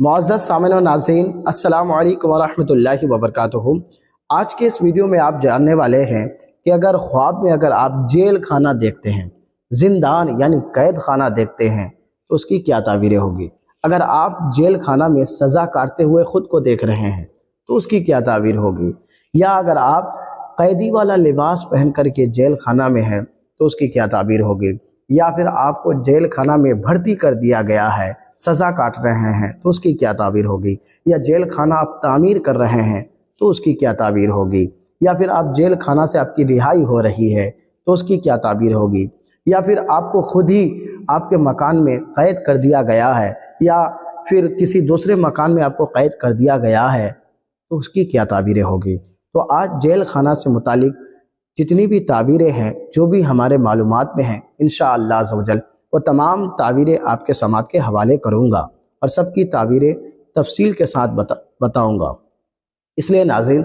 معزز سامعین و ناظرین، السلام علیکم ورحمۃ اللہ وبرکاتہ۔ آج کے اس ویڈیو میں آپ جاننے والے ہیں کہ اگر خواب میں آپ جیل خانہ دیکھتے ہیں، زندان یعنی قید خانہ دیکھتے ہیں تو اس کی کیا تعبیریں ہوگی۔ اگر آپ جیل خانہ میں سزا کاٹتے ہوئے خود کو دیکھ رہے ہیں تو اس کی کیا تعبیر ہوگی، یا اگر آپ قیدی والا لباس پہن کر کے جیل خانہ میں ہیں تو اس کی کیا تعبیر ہوگی، یا پھر آپ کو جیل خانہ میں بھرتی کر دیا گیا ہے، سزا کاٹ رہے ہیں تو اس کی کیا تعبیر ہوگی، یا جیل خانہ آپ تعمیر کر رہے ہیں تو اس کی کیا تعبیر ہوگی، یا پھر آپ جیل خانہ سے آپ کی رہائی ہو رہی ہے تو اس کی کیا تعبیر ہوگی، یا پھر آپ کو خود ہی آپ کے مکان میں قید کر دیا گیا ہے، یا پھر کسی دوسرے مکان میں آپ کو قید کر دیا گیا ہے تو اس کی کیا تعبیریں ہوگی۔ تو آج جیل خانہ سے متعلق جتنی بھی تعبیریں ہیں، جو بھی ہمارے معلومات میں ہیں، انشاءاللہ عز و جل وہ تمام تعبیریں آپ کے سماعت کے حوالے کروں گا اور سب کی تعبیریں تفصیل کے ساتھ بتاؤں گا۔ اس لیے ناظرین،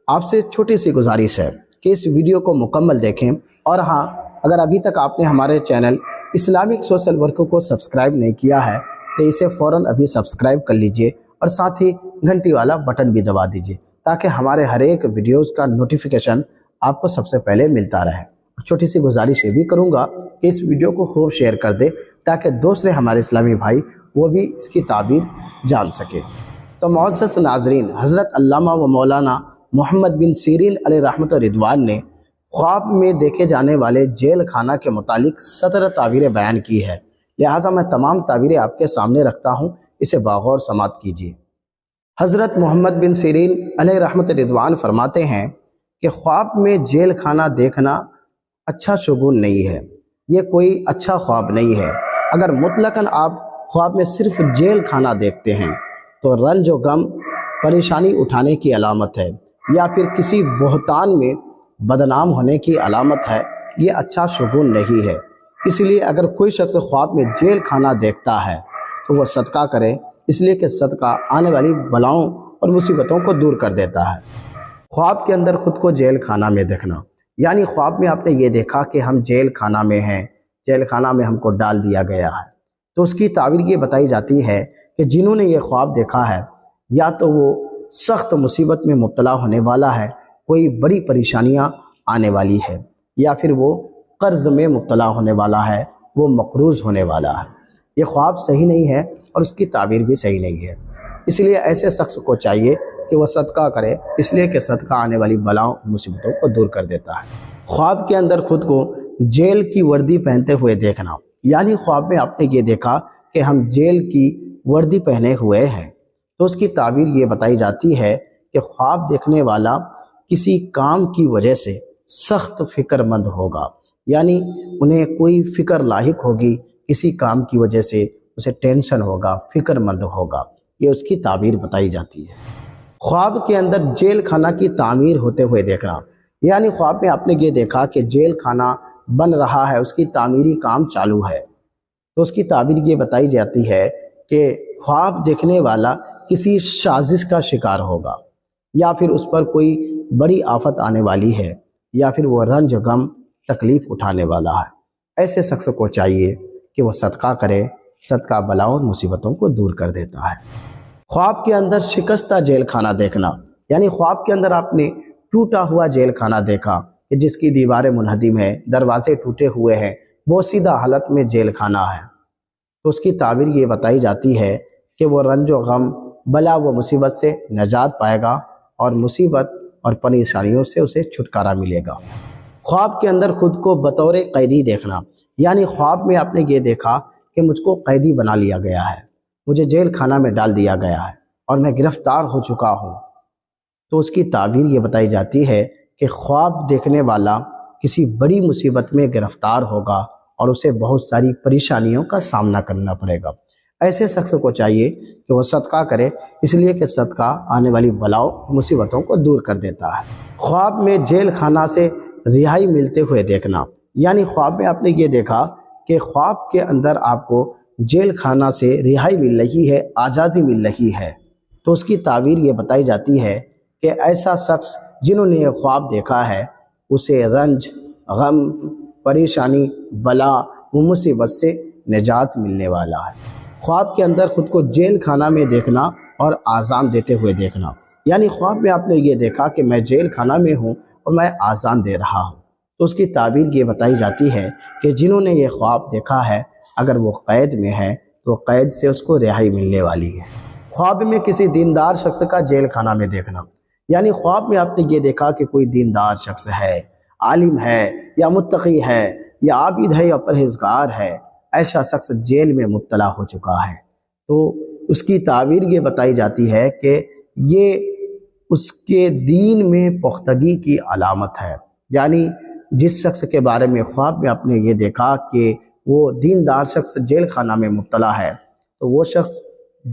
آپ سے چھوٹی سی گزارش ہے کہ اس ویڈیو کو مکمل دیکھیں، اور ہاں، اگر ابھی تک آپ نے ہمارے چینل اسلامک سوشل ورک کو سبسکرائب نہیں کیا ہے تو اسے فوراً ابھی سبسکرائب کر لیجئے اور ساتھ ہی گھنٹی والا بٹن بھی دبا دیجئے تاکہ ہمارے ہر ایک ویڈیوز کا نوٹیفیکیشن آپ کو سب سے پہلے ملتا رہے۔ اور چھوٹی سی گزارش یہ بھی کروں گا کہ اس ویڈیو کو خوب شیئر کر دے تاکہ دوسرے ہمارے اسلامی بھائی وہ بھی اس کی تعبیر جان سکے۔ تو معزز ناظرین، حضرت علامہ و مولانا محمد بن سیرین علیہ رحمت و رضوان نے خواب میں دیکھے جانے والے جیل خانہ کے متعلق 17 تعبیریں بیان کی ہے، لہٰذا میں تمام تعبیریں آپ کے سامنے رکھتا ہوں، اسے باغور سماعت کیجیے۔ حضرت محمد بن سیرین علیہ رحمت و رضوان فرماتے ہیں کہ خواب میں جیل خانہ دیکھنا اچھا شگون نہیں ہے، یہ کوئی اچھا خواب نہیں ہے۔ اگر مطلقاً آپ خواب میں صرف جیل خانہ دیکھتے ہیں تو رنج و غم، پریشانی اٹھانے کی علامت ہے، یا پھر کسی بہتان میں بدنام ہونے کی علامت ہے، یہ اچھا شگون نہیں ہے۔ اس لیے اگر کوئی شخص خواب میں جیل خانہ دیکھتا ہے تو وہ صدقہ کرے، اس لیے کہ صدقہ آنے والی بلاؤں اور مصیبتوں کو دور کر دیتا ہے۔ خواب کے اندر خود کو جیل خانہ میں دیکھنا، یعنی خواب میں آپ نے یہ دیکھا کہ ہم جیل خانہ میں ہیں، جیل خانہ میں ہم کو ڈال دیا گیا ہے، تو اس کی تعبیر یہ بتائی جاتی ہے کہ جنہوں نے یہ خواب دیکھا ہے یا تو وہ سخت مصیبت میں مبتلا ہونے والا ہے، کوئی بڑی پریشانیاں آنے والی ہے، یا پھر وہ قرض میں مبتلا ہونے والا ہے، وہ مقروض ہونے والا ہے۔ یہ خواب صحیح نہیں ہے اور اس کی تعبیر بھی صحیح نہیں ہے، اس لیے ایسے شخص کو چاہیے کہ وہ صدقہ کرے، اس لیے کہ صدقہ آنے والی بلاؤں مصیبتوں کو دور کر دیتا ہے۔ خواب کے اندر خود کو جیل کی وردی پہنتے ہوئے دیکھنا، یعنی خواب میں آپ نے یہ دیکھا کہ ہم جیل کی وردی پہنے ہوئے ہیں، تو اس کی تعبیر یہ بتائی جاتی ہے کہ خواب دیکھنے والا کسی کام کی وجہ سے سخت فکر مند ہوگا، یعنی انہیں کوئی فکر لاحق ہوگی، کسی کام کی وجہ سے اسے ٹینشن ہوگا، فکر مند ہوگا، یہ اس کی تعبیر بتائی جاتی ہے۔ خواب کے اندر جیل خانہ کی تعمیر ہوتے ہوئے دیکھنا، یعنی خواب میں آپ نے یہ دیکھا کہ جیل خانہ بن رہا ہے، اس کی تعمیری کام چالو ہے، تو اس کی تعبیر یہ بتائی جاتی ہے کہ خواب دیکھنے والا کسی سازش کا شکار ہوگا، یا پھر اس پر کوئی بڑی آفت آنے والی ہے، یا پھر وہ رنج غم تکلیف اٹھانے والا ہے۔ ایسے شخص کو چاہیے کہ وہ صدقہ کرے، صدقہ بلاؤں اور مصیبتوں کو دور کر دیتا ہے۔ خواب کے اندر شکستہ جیل خانہ دیکھنا، یعنی خواب کے اندر آپ نے ٹوٹا ہوا جیل خانہ دیکھا کہ جس کی دیواریں منہدم ہیں، دروازے ٹوٹے ہوئے ہیں، بوسیدہ حالت میں جیل خانہ ہے، تو اس کی تعبیر یہ بتائی جاتی ہے کہ وہ رنج و غم، بلا و مصیبت سے نجات پائے گا اور مصیبت اور پریشانیوں سے اسے چھٹکارا ملے گا۔ خواب کے اندر خود کو بطور قیدی دیکھنا، یعنی خواب میں آپ نے یہ دیکھا کہ مجھ کو قیدی بنا لیا گیا ہے، مجھے جیل خانہ میں ڈال دیا گیا ہے اور میں گرفتار ہو چکا ہوں، تو اس کی تعبیر یہ بتائی جاتی ہے کہ خواب دیکھنے والا کسی بڑی مصیبت میں گرفتار ہوگا اور اسے بہت ساری پریشانیوں کا سامنا کرنا پڑے گا۔ ایسے شخص کو چاہیے کہ وہ صدقہ کرے، اس لیے کہ صدقہ آنے والی بلاؤں مصیبتوں کو دور کر دیتا ہے۔ خواب میں جیل خانہ سے رہائی ملتے ہوئے دیکھنا، یعنی خواب میں آپ نے یہ دیکھا کہ خواب کے اندر آپ کو جیل خانہ سے رہائی مل رہی ہے، آزادی مل رہی ہے، تو اس کی تعبیر یہ بتائی جاتی ہے کہ ایسا شخص جنہوں نے یہ خواب دیکھا ہے اسے رنج، غم، پریشانی، بلا و مصیبت سے نجات ملنے والا ہے۔ خواب کے اندر خود کو جیل خانہ میں دیکھنا اور آذان دیتے ہوئے دیکھنا، یعنی خواب میں آپ نے یہ دیکھا کہ میں جیل خانہ میں ہوں اور میں آذان دے رہا ہوں، تو اس کی تعبیر یہ بتائی جاتی ہے کہ جنہوں نے یہ خواب دیکھا ہے اگر وہ قید میں ہے تو قید سے اس کو رہائی ملنے والی ہے۔ خواب میں کسی دیندار شخص کا جیل خانہ میں دیکھنا، یعنی خواب میں آپ نے یہ دیکھا کہ کوئی دیندار شخص ہے، عالم ہے یا متقی ہے یا عابد ہے یا پرہیزگار ہے، ایسا شخص جیل میں مبتلا ہو چکا ہے، تو اس کی تعبیر یہ بتائی جاتی ہے کہ یہ اس کے دین میں پختگی کی علامت ہے، یعنی جس شخص کے بارے میں خواب میں آپ نے یہ دیکھا کہ وہ دیندار شخص جیل خانہ میں مبتلا ہے، تو وہ شخص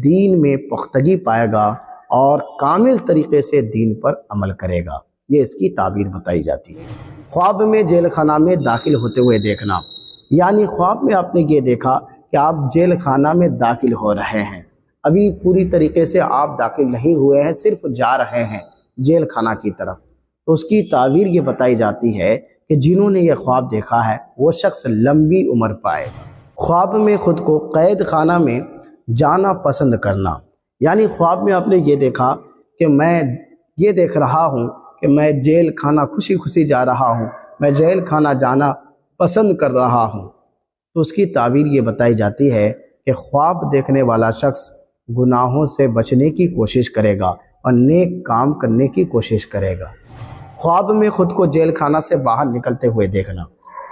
دین میں پختگی پائے گا اور کامل طریقے سے دین پر عمل کرے گا، یہ اس کی تعبیر بتائی جاتی ہے۔ خواب میں جیل خانہ میں داخل ہوتے ہوئے دیکھنا، یعنی خواب میں آپ نے یہ دیکھا کہ آپ جیل خانہ میں داخل ہو رہے ہیں، ابھی پوری طریقے سے آپ داخل نہیں ہوئے ہیں، صرف جا رہے ہیں جیل خانہ کی طرف، تو اس کی تعبیر یہ بتائی جاتی ہے کہ جنہوں نے یہ خواب دیکھا ہے وہ شخص لمبی عمر پائے گا۔ خواب میں خود کو قید خانہ میں جانا پسند کرنا، یعنی خواب میں آپ نے یہ دیکھا کہ میں یہ دیکھ رہا ہوں کہ میں جیل خانہ خوشی خوشی جا رہا ہوں، میں جیل خانہ جانا پسند کر رہا ہوں، تو اس کی تعبیر یہ بتائی جاتی ہے کہ خواب دیکھنے والا شخص گناہوں سے بچنے کی کوشش کرے گا اور نیک کام کرنے کی کوشش کرے گا۔ خواب میں خود کو جیل خانہ سے باہر نکلتے ہوئے دیکھنا،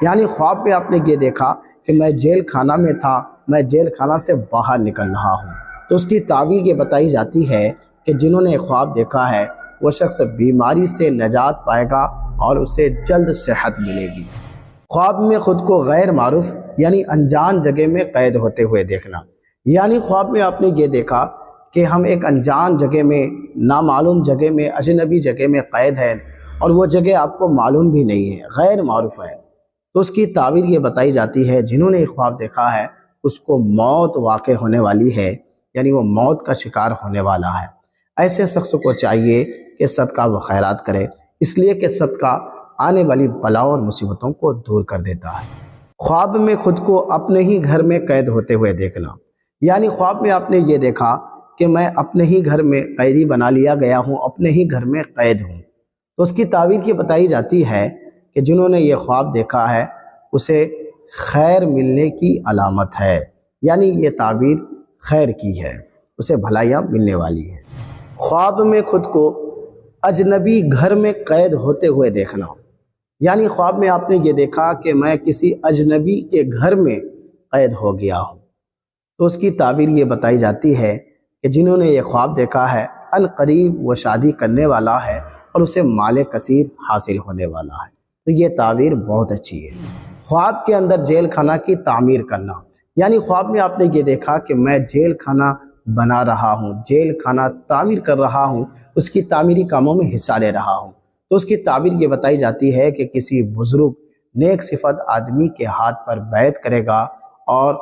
یعنی خواب میں آپ نے یہ دیکھا کہ میں جیل خانہ میں تھا، میں جیل خانہ سے باہر نکل رہا ہوں، تو اس کی تعبیر یہ بتائی جاتی ہے کہ جنہوں نے خواب دیکھا ہے وہ شخص بیماری سے نجات پائے گا اور اسے جلد صحت ملے گی۔ خواب میں خود کو غیر معروف یعنی انجان جگہ میں قید ہوتے ہوئے دیکھنا، یعنی خواب میں آپ نے یہ دیکھا کہ ہم ایک انجان جگہ میں، نامعلوم جگہ میں، اجنبی جگہ میں قید ہیں اور وہ جگہ آپ کو معلوم بھی نہیں ہے، غیر معروف ہے، تو اس کی تعبیر یہ بتائی جاتی ہے جنہوں نے خواب دیکھا ہے اس کو موت واقع ہونے والی ہے، یعنی وہ موت کا شکار ہونے والا ہے۔ ایسے شخص کو چاہیے کہ صدقہ و خیرات کرے، اس لیے کہ صدقہ آنے والی بلاؤں اور مصیبتوں کو دور کر دیتا ہے۔ خواب میں خود کو اپنے ہی گھر میں قید ہوتے ہوئے دیکھنا، یعنی خواب میں آپ نے یہ دیکھا کہ میں اپنے ہی گھر میں قیدی بنا لیا گیا ہوں، اپنے ہی گھر میں قید ہوں، تو اس کی تعبیر یہ بتائی جاتی ہے کہ جنہوں نے یہ خواب دیکھا ہے اسے خیر ملنے کی علامت ہے، یعنی یہ تعبیر خیر کی ہے، اسے بھلائیاں ملنے والی ہے۔ خواب میں خود کو اجنبی گھر میں قید ہوتے ہوئے دیکھنا، یعنی خواب میں آپ نے یہ دیکھا کہ میں کسی اجنبی کے گھر میں قید ہو گیا ہوں، تو اس کی تعبیر یہ بتائی جاتی ہے کہ جنہوں نے یہ خواب دیکھا ہے ان قریب وہ شادی کرنے والا ہے اور اسے مال کثیر حاصل ہونے والا ہے، تو یہ تعبیر بہت اچھی ہے۔ خواب کے اندر جیل خانہ کی تعمیر کرنا، یعنی خواب میں آپ نے یہ دیکھا کہ میں جیل خانہ بنا رہا ہوں، جیل خانہ تعمیر کر رہا ہوں، اس کی تعمیری کاموں میں حصہ لے رہا ہوں، تو اس کی تعبیر یہ بتائی جاتی ہے کہ کسی بزرگ نیک صفت آدمی کے ہاتھ پر بیعت کرے گا اور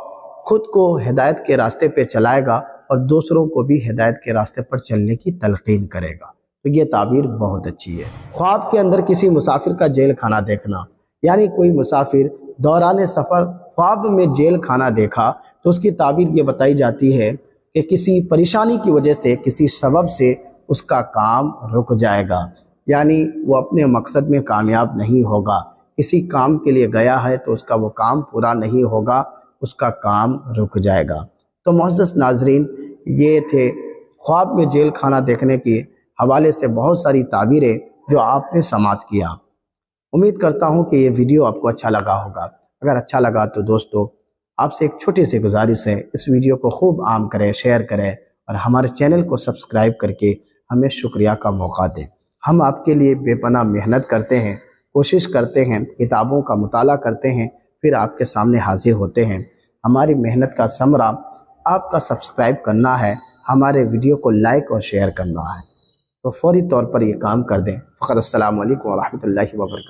خود کو ہدایت کے راستے پہ چلائے گا اور دوسروں کو بھی ہدایت کے راستے پر چلنے کی تلقین کرے گا، تو یہ تعبیر بہت اچھی ہے۔ خواب کے اندر کسی مسافر کا جیل خانہ دیکھنا، یعنی کوئی مسافر دوران سفر خواب میں جیل خانہ دیکھا تو اس کی تعبیر یہ بتائی جاتی ہے کہ کسی پریشانی کی وجہ سے، کسی سبب سے اس کا کام رک جائے گا، یعنی وہ اپنے مقصد میں کامیاب نہیں ہوگا، کسی کام کے لیے گیا ہے تو اس کا وہ کام پورا نہیں ہوگا، اس کا کام رک جائے گا۔ تو معزز ناظرین، یہ تھے خواب میں جیل خانہ دیکھنے کے حوالے سے بہت ساری تعبیریں جو آپ نے سماعت کیا۔ امید کرتا ہوں کہ یہ ویڈیو آپ کو اچھا لگا ہوگا۔ اگر اچھا لگا تو دوستو آپ سے ایک چھوٹی سی گزارش ہے، اس ویڈیو کو خوب عام کریں، شیئر کریں اور ہمارے چینل کو سبسکرائب کر کے ہمیں شکریہ کا موقع دیں۔ ہم آپ کے لیے بے پناہ محنت کرتے ہیں، کوشش کرتے ہیں، کتابوں کا مطالعہ کرتے ہیں، پھر آپ کے سامنے حاضر ہوتے ہیں۔ ہماری محنت کا ثمرہ آپ کا سبسکرائب کرنا ہے، ہمارے ویڈیو کو لائک اور شیئر کرنا ہے، تو فوری طور پر یہ کام کر دیں۔ فقط السلام علیکم ورحمۃ اللہ وبرکاتہ۔